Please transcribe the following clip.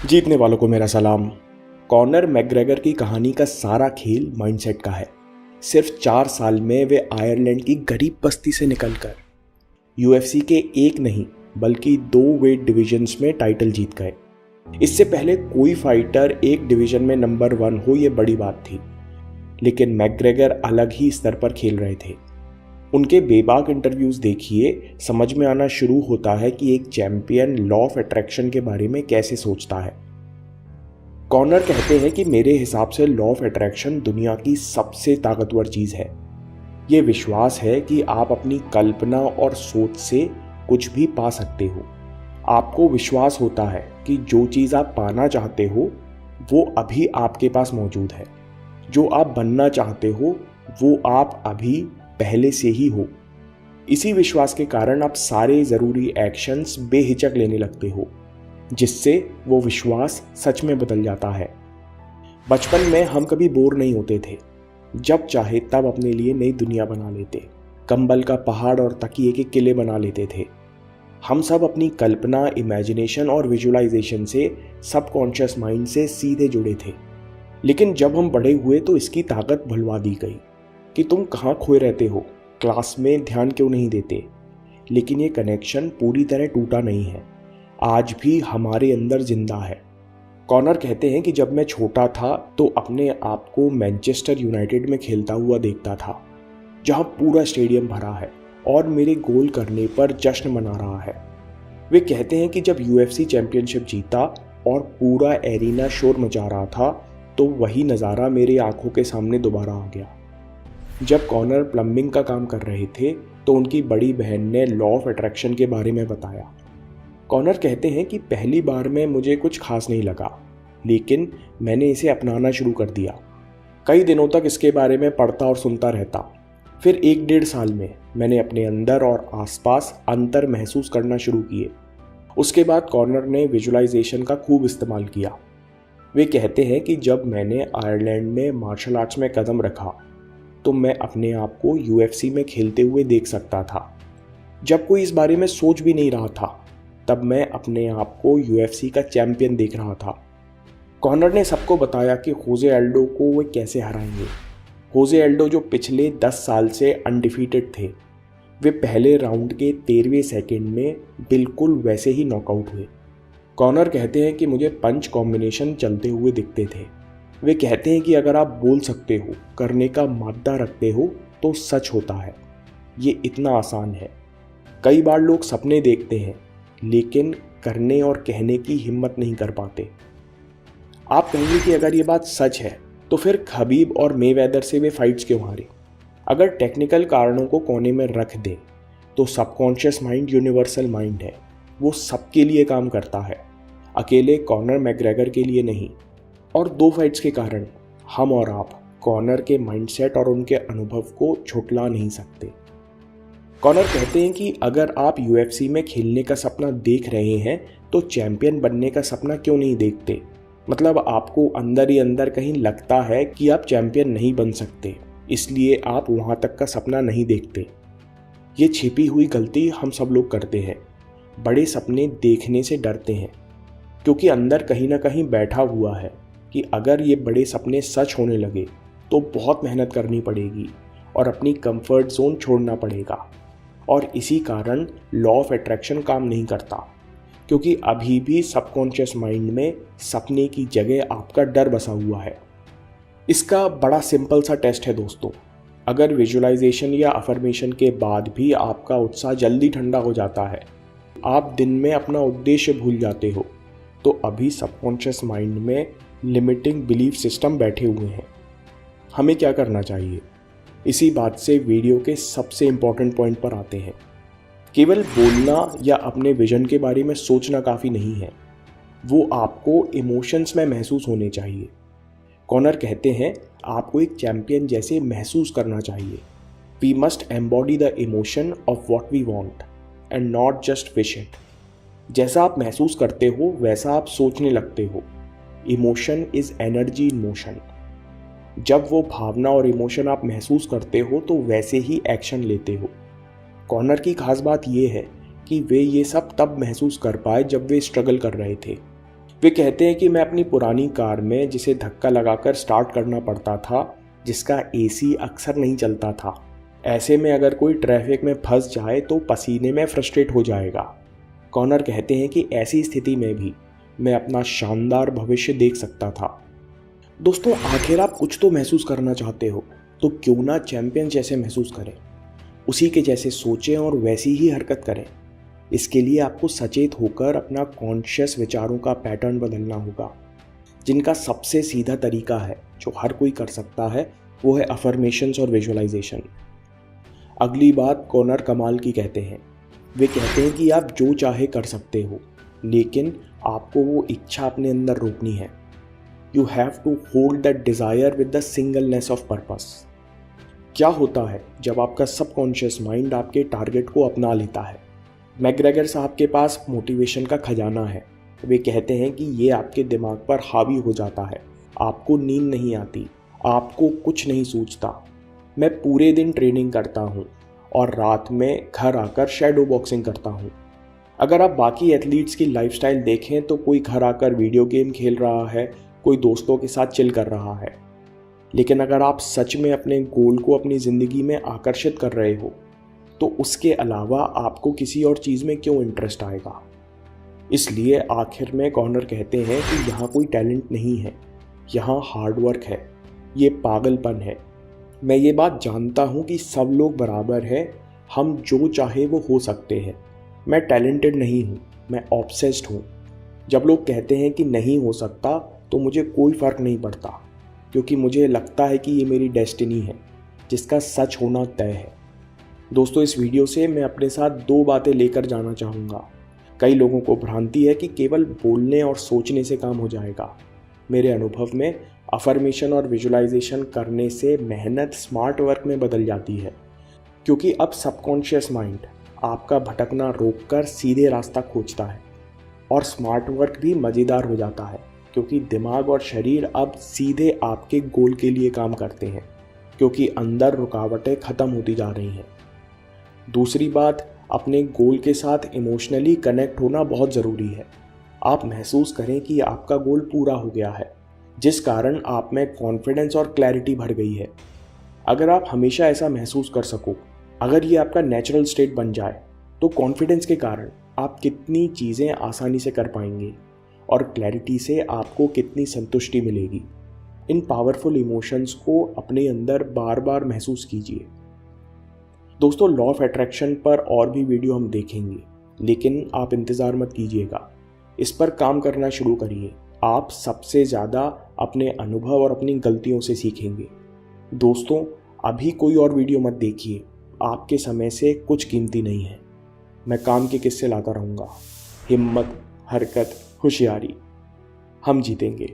जीतने वालों को मेरा सलाम। कॉनर मैकग्रेगर की कहानी का सारा खेल माइंडसेट का है। सिर्फ 4 साल में वे आयरलैंड की गरीब बस्ती से निकलकर यूएफसी के एक नहीं बल्कि 2 वेट डिविजन्स में टाइटल जीत गए। इससे पहले कोई फाइटर एक डिवीजन में नंबर 1 हो, ये बड़ी बात थी, लेकिन मैकग्रेगर अलग ही स्तर पर खेल रहे थे। उनके बेबाक इंटरव्यूज देखिए, समझ में आना शुरू होता है कि एक चैंपियन लॉ ऑफ अट्रैक्शन के बारे में कैसे सोचता है। कॉनर कहते हैं कि मेरे हिसाब से लॉ ऑफ अट्रैक्शन दुनिया की सबसे ताकतवर चीज है। ये विश्वास है कि आप अपनी कल्पना और सोच से कुछ भी पा सकते हो। आपको विश्वास होता है कि जो चीज आप पाना चाहते हो वो अभी आपके पास मौजूद है। जो आप बनना चाहते हो वो आप अभी पहले से ही हो। इसी विश्वास के कारण आप सारे जरूरी एक्शंस बेहिचक लेने लगते हो, जिससे वो विश्वास सच में बदल जाता है। बचपन में हम कभी बोर नहीं होते थे। जब चाहे तब अपने लिए नई दुनिया बना लेते, कंबल का पहाड़ और तकिए के किले बना लेते थे। हम सब अपनी कल्पना, इमेजिनेशन और विजुअलाइजेशन से सबकॉन्शियस माइंड से सीधे जुड़े थे। लेकिन जब हम बड़े हुए तो इसकी ताकत भुलवा दी गई कि तुम कहाँ खोए रहते हो, क्लास में ध्यान क्यों नहीं देते। लेकिन ये कनेक्शन पूरी तरह टूटा नहीं है, आज भी हमारे अंदर जिंदा है। कॉनर कहते हैं कि जब मैं छोटा था तो अपने आप को मैनचेस्टर यूनाइटेड में खेलता हुआ देखता था, जहां पूरा स्टेडियम भरा है और मेरे गोल करने पर जश्न मना रहा है। वे कहते हैं कि जब यूएफसी चैंपियनशिप जीता और पूरा एरिना शोर मचा रहा था तो वही नज़ारा मेरी आंखों के सामने दोबारा आ गया। जब कॉनर प्लम्बिंग का काम कर रहे थे तो उनकी बड़ी बहन ने लॉ ऑफ अट्रैक्शन के बारे में बताया। कॉनर कहते हैं कि पहली बार में मुझे कुछ खास नहीं लगा, लेकिन मैंने इसे अपनाना शुरू कर दिया। कई दिनों तक इसके बारे में पढ़ता और सुनता रहता। फिर 1-1.5 साल में मैंने अपने अंदर और आसपास अंतर महसूस करना शुरू किए। उसके बाद कॉनर ने विजुअलाइजेशन का खूब इस्तेमाल किया। वे कहते हैं कि जब मैंने आयरलैंड में मार्शल आर्ट्स में कदम रखा तो मैं अपने आप को यूएफसी में खेलते हुए देख सकता था। जब कोई इस बारे में सोच भी नहीं रहा था तब मैं अपने आप को यूएफसी का चैंपियन देख रहा था। कॉनर ने सबको बताया कि होजे एल्डो को वे कैसे हराएंगे। होजे एल्डो जो पिछले 10 साल से अनडिफीटेड थे, वे पहले राउंड के 13वें सेकंड में बिल्कुल वैसे ही नॉकआउट हुए। कॉनर कहते हैं कि मुझे पंच कॉम्बिनेशन चलते हुए दिखते थे। वे कहते हैं कि अगर आप बोल सकते हो, करने का मादा रखते हो तो सच होता है। ये इतना आसान है। कई बार लोग सपने देखते हैं लेकिन करने और कहने की हिम्मत नहीं कर पाते। आप कहेंगे कि अगर ये बात सच है तो फिर खबीब और मेवेदर से वे फाइट्स क्यों हारे। अगर टेक्निकल कारणों को कोने में रख दें तो सबकॉन्शियस माइंड यूनिवर्सल माइंड है। वो सबके लिए काम करता है, अकेले कॉनर मैकग्रेगर के लिए नहीं। और 2 फाइट्स के कारण हम और आप कॉनर के माइंडसेट और उनके अनुभव को झुठला नहीं सकते। कॉनर कहते हैं कि अगर आप यूएफसी में खेलने का सपना देख रहे हैं तो चैंपियन बनने का सपना क्यों नहीं देखते। मतलब आपको अंदर ही अंदर कहीं लगता है कि आप चैंपियन नहीं बन सकते, इसलिए आप वहां तक का सपना नहीं देखते। ये छिपी हुई गलती हम सब लोग करते हैं। बड़े सपने देखने से डरते हैं क्योंकि अंदर कहीं ना कहीं बैठा हुआ है कि अगर ये बड़े सपने सच होने लगे तो बहुत मेहनत करनी पड़ेगी और अपनी कंफर्ट जोन छोड़ना पड़ेगा। और इसी कारण लॉ ऑफ अट्रैक्शन काम नहीं करता, क्योंकि अभी भी सबकॉन्शियस माइंड में सपने की जगह आपका डर बसा हुआ है। इसका बड़ा सिंपल सा टेस्ट है दोस्तों। अगर विजुअलाइजेशन या अफर्मेशन के बाद भी आपका उत्साह जल्दी ठंडा हो जाता है, आप दिन में अपना उद्देश्य भूल जाते हो, तो अभी सबकॉन्शियस माइंड में लिमिटिंग बिलीफ सिस्टम बैठे हुए हैं। हमें क्या करना चाहिए? इसी बात से वीडियो के सबसे इम्पॉर्टेंट पॉइंट पर आते हैं। केवल बोलना या अपने विजन के बारे में सोचना काफ़ी नहीं है, वो आपको इमोशंस में महसूस होने चाहिए। कॉनर कहते हैं आपको एक चैंपियन जैसे महसूस करना चाहिए। We must embody the emotion of what we want and not just wish it. जैसा आप महसूस करते हो वैसा आप सोचने लगते हो। Emotion is energy in motion. जब वो भावना और इमोशन आप महसूस करते हो तो वैसे ही एक्शन लेते हो। कॉनर की खास बात यह है कि वे ये सब तब महसूस कर पाए जब वे स्ट्रगल कर रहे थे। वे कहते हैं कि मैं अपनी पुरानी कार में जिसे धक्का लगाकर स्टार्ट करना पड़ता था, जिसका एसी अक्सर नहीं चलता था, ऐसे में अगर कोई ट्रैफिक में फंस जाए तो पसीने में फ्रस्ट्रेट हो जाएगा। कॉनर कहते हैं कि ऐसी स्थिति में भी मैं अपना शानदार भविष्य देख सकता था। दोस्तों, आखिर आप कुछ तो महसूस करना चाहते हो, तो क्यों ना चैंपियन जैसे महसूस करें, उसी के जैसे सोचें और वैसी ही हरकत करें। इसके लिए आपको सचेत होकर अपना कॉन्शियस विचारों का पैटर्न बदलना होगा, जिनका सबसे सीधा तरीका है जो हर कोई कर सकता है, वो है अफर्मेशंस और विजुअलाइजेशन। अगली बात कॉनर कमाल की कहते हैं। वे कहते हैं कि आप जो चाहे कर सकते हो, लेकिन आपको वो इच्छा अपने अंदर रोकनी है। You have to hold that desire with the singleness of purpose. क्या होता है जब आपका सबकॉन्शियस माइंड आपके टारगेट को अपना लेता है? मैकग्रेगर साहब के पास मोटिवेशन का खजाना है। वे कहते हैं कि ये आपके दिमाग पर हावी हो जाता है, आपको नींद नहीं आती, आपको कुछ नहीं सूझता। मैं पूरे दिन ट्रेनिंग करता हूँ और रात में घर आकर शैडो बॉक्सिंग करता हूँ। अगर आप बाकी एथलीट्स की लाइफस्टाइल देखें तो कोई घर आकर वीडियो गेम खेल रहा है, कोई दोस्तों के साथ चिल कर रहा है। लेकिन अगर आप सच में अपने गोल को अपनी ज़िंदगी में आकर्षित कर रहे हो, तो उसके अलावा आपको किसी और चीज़ में क्यों इंटरेस्ट आएगा? इसलिए आखिर में कॉनर कहते हैं कि यहाँ कोई टैलेंट नहीं है, यहाँ हार्डवर्क है, ये पागलपन है। मैं ये बात जानता हूँ कि सब लोग बराबर हैं, हम जो चाहे वो हो सकते हैं। मैं टैलेंटेड नहीं हूँ, मैं ऑब्सेस्ड हूँ। जब लोग कहते हैं कि नहीं हो सकता, तो मुझे कोई फ़र्क नहीं पड़ता, क्योंकि मुझे लगता है कि ये मेरी डेस्टिनी है, जिसका सच होना तय है। दोस्तों, इस वीडियो से मैं अपने साथ दो बातें लेकर जाना चाहूँगा। कई लोगों को भ्रांति है कि केवल बोलने और सोचने से काम हो जाएगा। मेरे अनुभव में अफर्मेशन और विजुअलाइजेशन करने से मेहनत स्मार्ट वर्क में बदल जाती है, क्योंकि अब सबकॉन्शियस माइंड आपका भटकना रोककर सीधे रास्ता खोजता है, और स्मार्ट वर्क भी मज़ेदार हो जाता है, क्योंकि दिमाग और शरीर अब सीधे आपके गोल के लिए काम करते हैं, क्योंकि अंदर रुकावटें ख़त्म होती जा रही हैं। दूसरी बात, अपने गोल के साथ इमोशनली कनेक्ट होना बहुत ज़रूरी है। आप महसूस करें कि आपका गोल पूरा हो गया है, जिस कारण आप में कॉन्फिडेंस और क्लैरिटी बढ़ गई है। अगर आप हमेशा ऐसा महसूस कर सको, अगर ये आपका नेचुरल स्टेट बन जाए, तो कॉन्फिडेंस के कारण आप कितनी चीज़ें आसानी से कर पाएंगे और क्लैरिटी से आपको कितनी संतुष्टि मिलेगी। इन पावरफुल इमोशंस को अपने अंदर बार बार महसूस कीजिए। दोस्तों, लॉ ऑफ अट्रैक्शन पर और भी वीडियो हम देखेंगे, लेकिन आप इंतज़ार मत कीजिएगा, इस पर काम करना शुरू करिए। आप सबसे ज़्यादा अपने अनुभव और अपनी गलतियों से सीखेंगे। दोस्तों, अभी कोई और वीडियो मत देखिए, आपके समय से कुछ कीमती नहीं है। मैं काम के किस्से लाता रहूँगा। हिम्मत, हरकत, होशियारी, हम जीतेंगे।